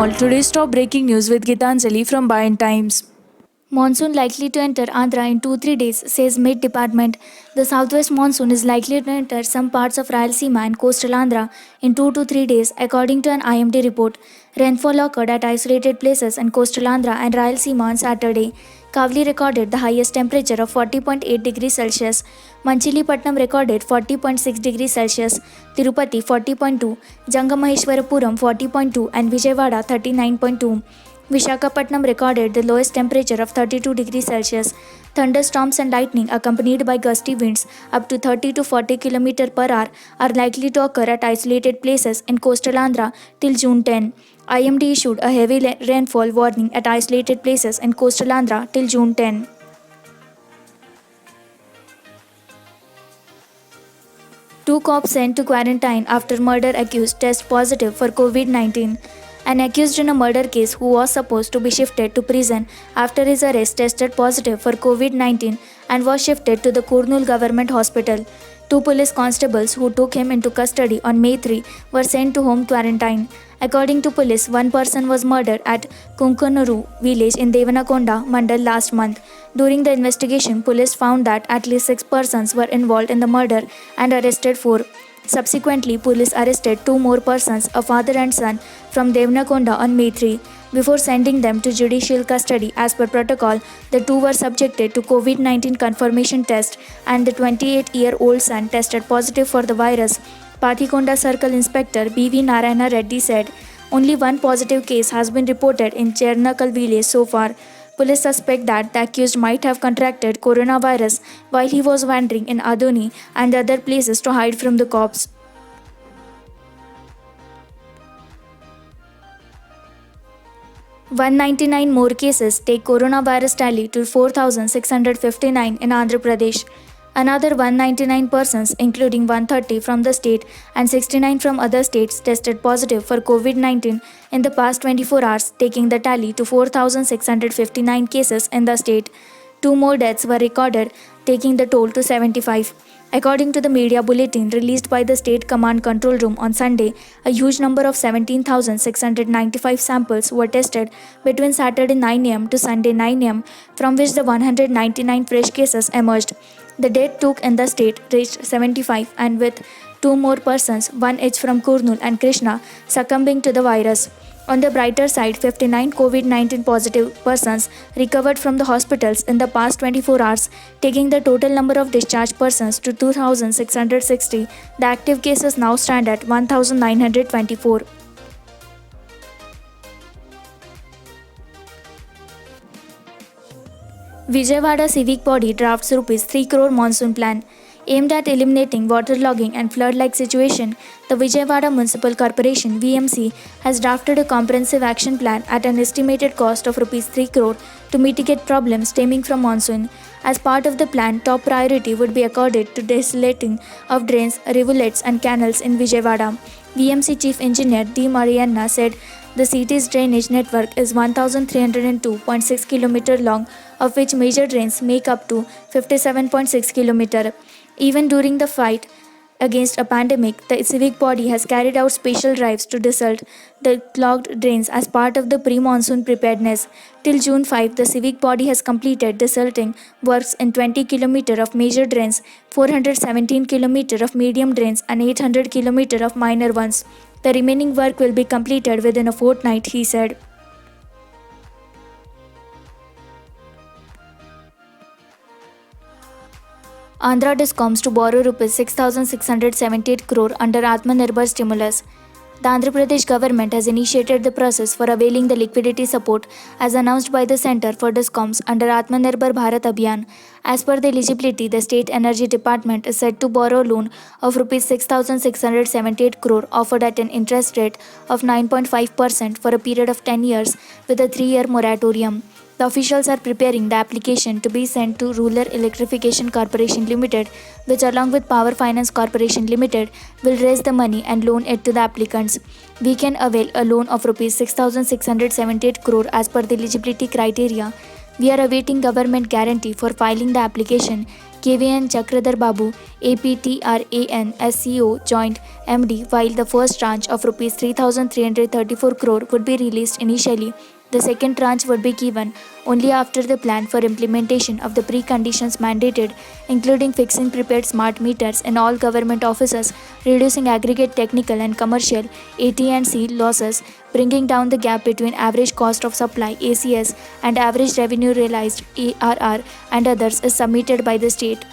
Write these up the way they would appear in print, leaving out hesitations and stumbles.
all, today's top breaking news with Gitanjali from Bayan Times. Monsoon likely to enter Andhra in 2-3 days, says Met Department. The southwest monsoon is likely to enter some parts of Rayalaseema and coastal Andhra in 2 to 3 days, according to an IMD report. Rainfall occurred at isolated places in coastal Andhra and Rayalaseema on Saturday. Kavli recorded the highest temperature of 40.8 degrees Celsius. Manchilipatnam recorded 40.6 degrees Celsius. Tirupati 40.2, Jangamaheshwarapuram 40.2 and Vijayawada 39.2. Vishakhapatnam recorded the lowest temperature of 32 degrees Celsius. Thunderstorms and lightning accompanied by gusty winds up to 30 to 40 km per hour are likely to occur at isolated places in coastal Andhra till June 10. IMD issued a heavy rainfall warning at isolated places in coastal Andhra till June 10. Two cops sent to quarantine after murder accused test positive for COVID-19. An accused in a murder case who was supposed to be shifted to prison after his arrest tested positive for COVID-19 and was shifted to the Kurnool Government Hospital. Two police constables who took him into custody on May 3 were sent to home quarantine. According to police, one person was murdered at Kunkanuru village in Devanakonda Mandal last month. During the investigation, police found that at least 6 persons were involved in the murder and arrested 4. Subsequently, police arrested 2 more persons, a father and son, from Devanakonda on May 3. Before sending them to judicial custody as per protocol, the 2 were subjected to COVID-19 confirmation test and the 28-year-old son tested positive for the virus. Pathikonda Circle Inspector B.V. Narayana Reddy said, only one positive case has been reported in Chernakal village so far. Police suspect that the accused might have contracted coronavirus while he was wandering in Adoni and other places to hide from the cops. "199 more cases take coronavirus tally to 4,659 in Andhra Pradesh. Another 199 persons, including 130 from the state and 69 from other states, tested positive for COVID-19 in the past 24 hours, taking the tally to 4,659 cases in the state. 2 more deaths were recorded, taking the toll to 75. According to the media bulletin released by the State Command Control Room on Sunday, a huge number of 17,695 samples were tested between Saturday 9 am to Sunday 9 am, from which the 199 fresh cases emerged. The death toll in the state reached 75, and with 2 more persons, one each from Kurnool and Krishna, succumbing to the virus. On the brighter side, 59 COVID-19 positive persons recovered from the hospitals in the past 24 hours, taking the total number of discharged persons to 2,660. The active cases now stand at 1,924. Vijayawada civic body drafts Rs 3 crore monsoon plan. Aimed at eliminating waterlogging and flood-like situation, the Vijayawada Municipal Corporation (VMC) has drafted a comprehensive action plan at an estimated cost of Rs 3 crore to mitigate problems stemming from monsoon. As part of the plan, top priority would be accorded to desalinating of drains, rivulets and canals in Vijayawada. VMC Chief Engineer D. Marianna said the city's drainage network is 1,302.6 km long, of which major drains make up to 57.6 km. Even during the fight against a pandemic, the civic body has carried out special drives to desalt the clogged drains as part of the pre-monsoon preparedness. Till June 5, the civic body has completed desalting works in 20 km of major drains, 417 km of medium drains and 800 km of minor ones. The remaining work will be completed within a fortnight, he said. Andhra Discoms to borrow Rs 6,678 crore under Atmanirbhar stimulus. The Andhra Pradesh government has initiated the process for availing the liquidity support as announced by the Centre for Discoms under Atmanirbhar Bharat Abhiyan. As per the eligibility, the State Energy Department is set to borrow a loan of Rs 6,678 crore offered at an interest rate of 9.5% for a period of 10 years with a 3-year moratorium. The officials are preparing the application to be sent to Rural Electrification Corporation Limited, which along with Power Finance Corporation Limited will raise the money and loan it to the applicants. We can avail a loan of Rs 6,678 crore as per the eligibility criteria. We are awaiting government guarantee for filing the application. KVN Chakradhar Babu, APTRAN SCO joined MD, while the first tranche of Rs 3,334 crore would be released initially. The second tranche would be given only after the plan for implementation of the preconditions mandated, including fixing prepaid smart meters in all government offices, reducing aggregate technical and commercial AT&C losses, bringing down the gap between average cost of supply ACS and average revenue realized ARR, and others is submitted by the state.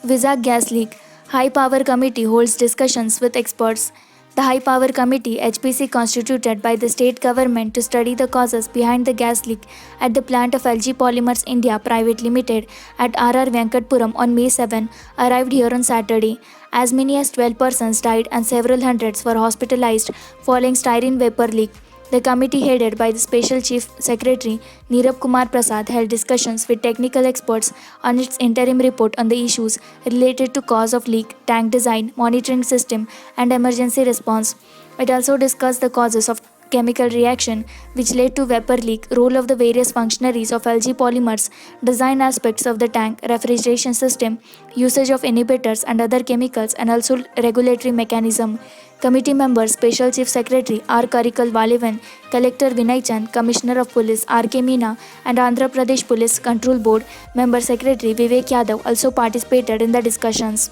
Vizag gas leak. High Power Committee holds discussions with experts. The High Power Committee HPC constituted by the state government to study the causes behind the gas leak at the plant of LG Polymers India Private Limited at RR Venkatpuram on May 7 arrived here on Saturday. As many as 12 persons died and several hundreds were hospitalized following styrene vapor leak. The committee, headed by the Special Chief Secretary Neerab Kumar Prasad, held discussions with technical experts on its interim report on the issues related to cause of leak, tank design, monitoring system, and emergency response. It also discussed the causes of chemical reaction which led to vapor leak, role of the various functionaries of LG Polymers, design aspects of the tank, refrigeration system, usage of inhibitors and other chemicals, and also regulatory mechanism. Committee members Special Chief Secretary R. Karikal Valivan, Collector Vinay Chand, Commissioner of Police R. K. Meena, and Andhra Pradesh Police Control Board Member Secretary Vivek Yadav also participated in the discussions.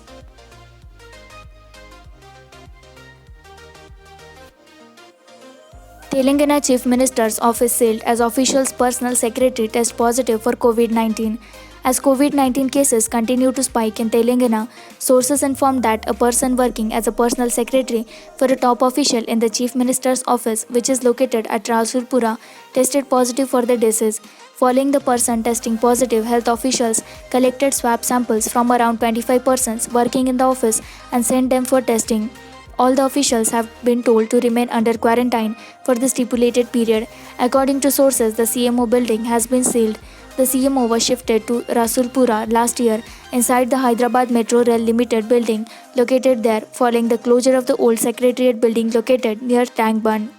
Telangana Chief Minister's office sealed as official's personal secretary test positive for COVID-19. As COVID-19 cases continue to spike in Telangana, sources informed that a person working as a personal secretary for a top official in the Chief Minister's office, which is located at Rasulpura, tested positive for the disease. Following the person testing positive, health officials collected swab samples from around 25 persons working in the office and sent them for testing. All the officials have been told to remain under quarantine for the stipulated period. According to sources, the CMO building has been sealed. The CMO was shifted to Rasulpura last year inside the Hyderabad Metro Rail Limited building located there following the closure of the old Secretariat building located near Tank Bund.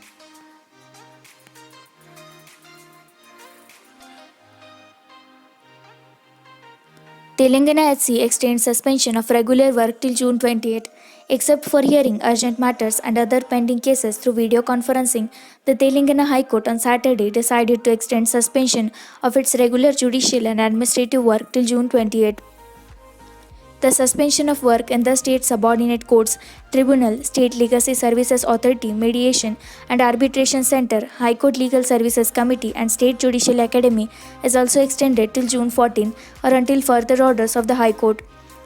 Telangana HC extends suspension of regular work till June 28. Except for hearing urgent matters and other pending cases through video conferencing, the Telangana High Court on Saturday decided to extend suspension of its regular judicial and administrative work till June 28. The suspension of work in the state subordinate courts, Tribunal, State Legacy Services Authority, Mediation and Arbitration Center, High Court Legal Services Committee and State Judicial Academy is also extended till June 14 or until further orders of the High Court.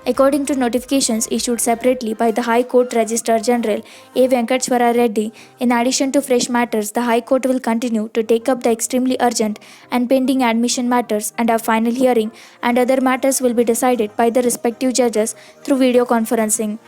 According to notifications issued separately by the High Court Registrar General A. Venkateswara Reddy, in addition to fresh matters, the High Court will continue to take up the extremely urgent and pending admission matters and a final hearing, and other matters will be decided by the respective judges through video conferencing.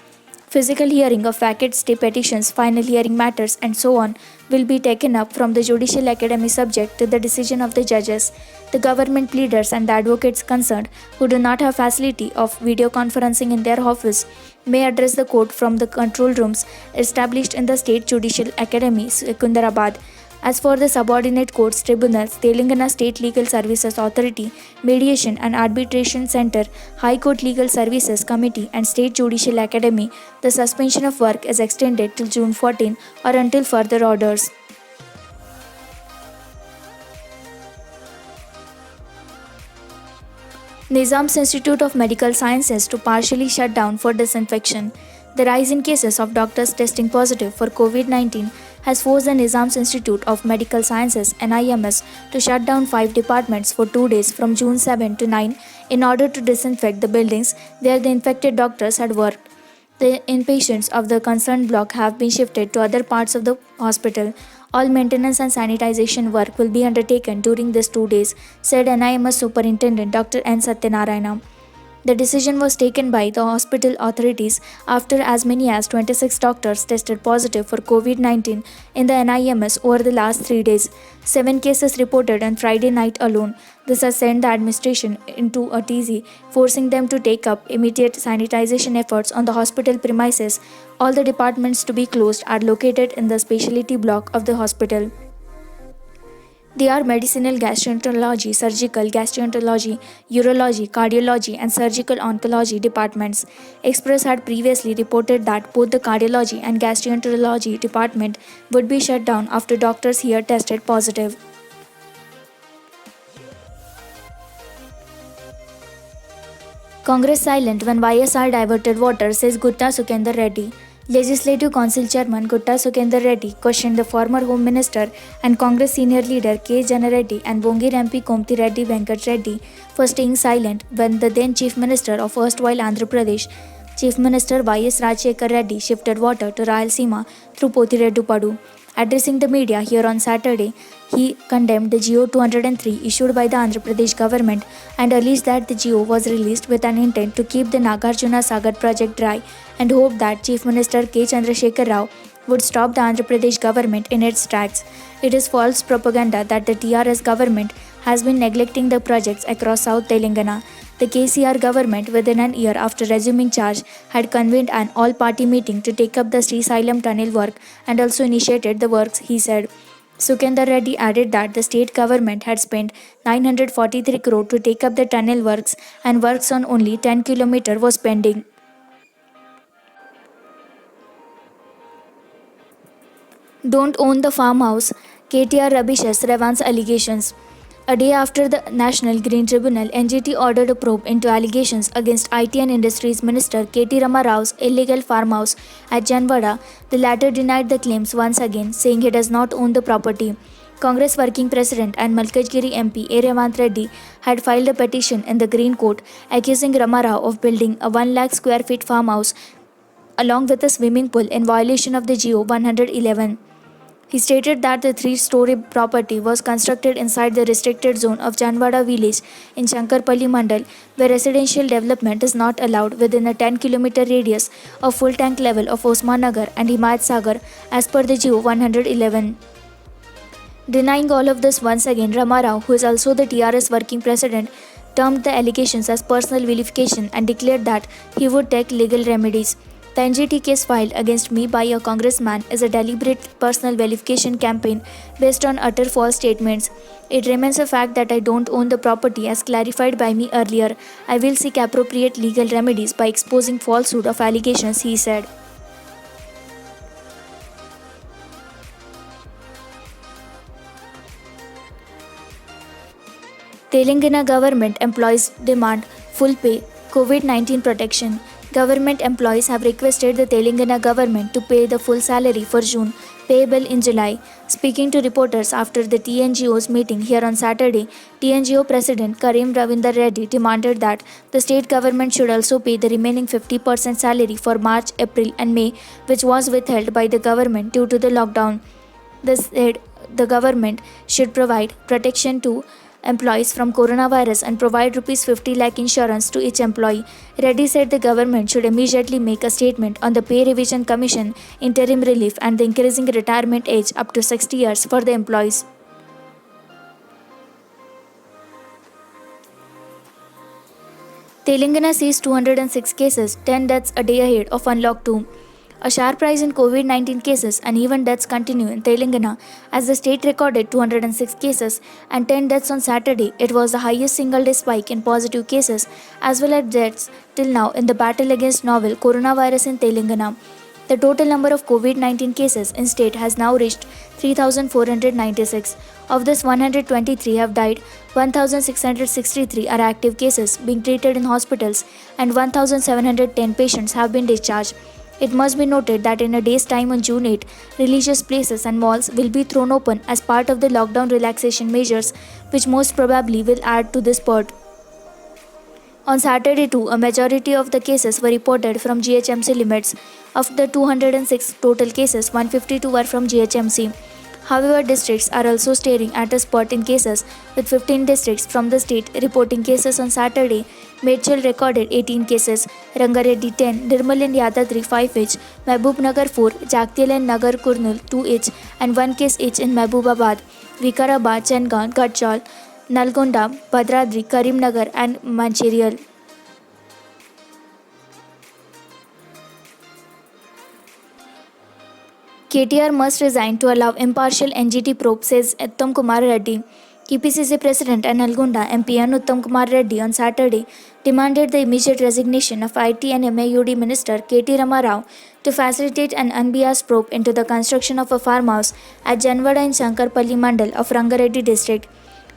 Physical hearing of vacant stay petitions, final hearing matters, and so on will be taken up from the Judicial Academy subject to the decision of the judges. The government pleaders and the advocates concerned who do not have facility of video conferencing in their office may address the court from the control rooms established in the State Judicial Academy, Secunderabad. As for the subordinate courts, tribunals, Telangana State Legal Services Authority, Mediation and Arbitration Center, High Court Legal Services Committee and State Judicial Academy, the suspension of work is extended till June 14 or until further orders. Nizam's Institute of Medical Sciences to partially shut down for disinfection. The rise in cases of doctors testing positive for COVID-19 has forced the Nizam's Institute of Medical Sciences (NIMS) to shut down 5 departments for 2 days from June 7 to 9 in order to disinfect the buildings where the infected doctors had worked. The inpatients of the concerned block have been shifted to other parts of the hospital. All maintenance and sanitization work will be undertaken during these 2 days, said NIMS Superintendent Dr. N. Satyanarayana. The decision was taken by the hospital authorities after as many as 26 doctors tested positive for COVID-19 in the NIMS over the last 3 days. 7 cases reported on Friday night alone. This has sent the administration into a tizzy, forcing them to take up immediate sanitization efforts on the hospital premises. All the departments to be closed are located in the specialty block of the hospital. They are medicinal gastroenterology, surgical gastroenterology, urology, cardiology, and surgical oncology departments. Express had previously reported that both the cardiology and gastroenterology department would be shut down after doctors here tested positive. Congress silent when YSR diverted water, says Gutta Sukhender Reddy. Legislative Council Chairman Gutta Sukhender Reddy questioned the former Home Minister and Congress senior leader K. Janareddy and Bongir MP Komti Reddy Venkat Reddy for staying silent when the then Chief Minister of erstwhile Andhra Pradesh, Chief Minister Y.S. Rajshekar Reddy, shifted water to Rayalaseema through Potireddupadu. Addressing the media here on Saturday, he condemned the GO 203 issued by the Andhra Pradesh government and alleged that the GO was released with an intent to keep the Nagarjuna Sagar project dry and hoped that Chief Minister K. Chandrasekhar Rao would stop the Andhra Pradesh government in its tracks. It is false propaganda that the TRS government has been neglecting the projects across South Telangana. The KCR government, within an year after resuming charge, had convened an all-party meeting to take up the Srisailam tunnel work and also initiated the works, he said. Sukhender Reddy added that the state government had spent 943 crore to take up the tunnel works and works on only 10 km was pending. Don't own the farmhouse, KTR rubbishes Revan's allegations. A day after the National Green Tribunal, NGT ordered a probe into allegations against IT and Industries Minister KT Rama Rao's illegal farmhouse at Janwada, the latter denied the claims once again, saying he does not own the property. Congress Working President and Malkajgiri MP A. Revant Reddy had filed a petition in the Green Court accusing Rama Rao of building a 1 lakh square feet farmhouse along with a swimming pool in violation of the GO 111. He stated that the three-story property was constructed inside the restricted zone of Janwada village in Shankarpalli Mandal, where residential development is not allowed within a 10-kilometer radius of full tank level of Osman Nagar and Himayat Sagar as per the GO 111. Denying all of this once again, Rama Rao, who is also the TRS working president, termed the allegations as personal vilification and declared that he would take legal remedies. The NGT case filed against me by a congressman is a deliberate personal vilification campaign based on utter false statements. It remains a fact that I don't own the property as clarified by me earlier. I will seek appropriate legal remedies by exposing falsehood of allegations, he said. Telangana government employees demand full pay, COVID-19 protection. Government employees have requested the Telangana government to pay the full salary for June, payable in July. Speaking to reporters after the TNGO's meeting here on Saturday, TNGO President Karim Ravinder Reddy demanded that the state government should also pay the remaining 50% salary for March, April, and May, which was withheld by the government due to the lockdown. They said the government should provide protection to employees from coronavirus and provide rupees 50 lakh insurance to each employee. Reddy said the government should immediately make a statement on the pay revision commission, interim relief and the increasing retirement age up to 60 years for the employees. Telangana sees 206 cases, 10 deaths a day ahead of Unlock 2. A sharp rise in COVID-19 cases and even deaths continue in Telangana as the state recorded 206 cases and 10 deaths on Saturday. It was the highest single-day spike in positive cases as well as deaths till now in the battle against novel coronavirus in Telangana. The total number of COVID-19 cases in state has now reached 3,496. Of this, 123 have died, 1,663 are active cases being treated in hospitals, and 1,710 patients have been discharged. It must be noted that in a day's time on June 8, religious places and malls will be thrown open as part of the lockdown relaxation measures, which most probably will add to this spurt. On Saturday too, a majority of the cases were reported from GHMC limits. Of the 206 total cases, 152 were from GHMC. However, districts are also staring at a spurt in cases, with 15 districts from the state reporting cases on Saturday. Medchal recorded 18 cases, Rangareddy 10, Nirmal and Yadadri 5 each, Mehboob Nagar 4, Jagtial and Nagar Kurnool 2 each, and 1 case each in Mehboobabad, Vikarabad, Changan, Gadchal, Nalgonda, Bhadradri, Karimnagar, and Mancherial. KTR must resign to allow impartial NGT probe, says Uttam Kumar Reddy. TPCC President and Nalgonda MP N. Uttam Kumar Reddy on Saturday demanded the immediate resignation of IT and MAUD Minister KT Rama Rao to facilitate an unbiased probe into the construction of a farmhouse at Janvada in Shankarpalli Mandal of Rangareddy district.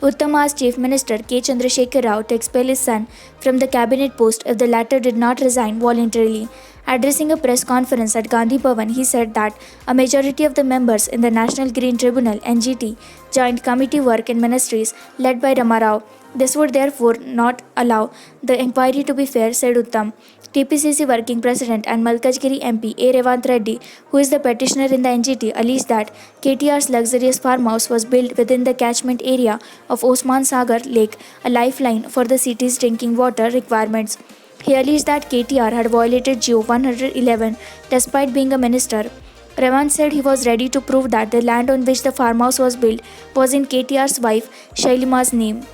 Uttam asked Chief Minister K. Chandrasekhar Rao to expel his son from the cabinet post if the latter did not resign voluntarily. Addressing a press conference at Gandhi Bhavan, he said that a majority of the members in the National Green Tribunal (NGT) joined committee work in ministries led by Rama Rao. This would therefore not allow the inquiry to be fair, said Uttam. TPCC Working President and Malkajgiri MP A. Revant Reddy, who is the petitioner in the NGT, alleged that KTR's luxurious farmhouse was built within the catchment area of Osman Sagar Lake, a lifeline for the city's drinking water requirements. He alleged that KTR had violated GO 111 despite being a minister. Revant said he was ready to prove that the land on which the farmhouse was built was in KTR's wife Shailima's name.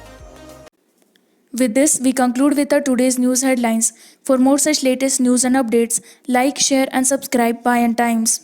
With this, we conclude with our today's news headlines. For more such latest news and updates, like, share, and subscribe Bhayan Times.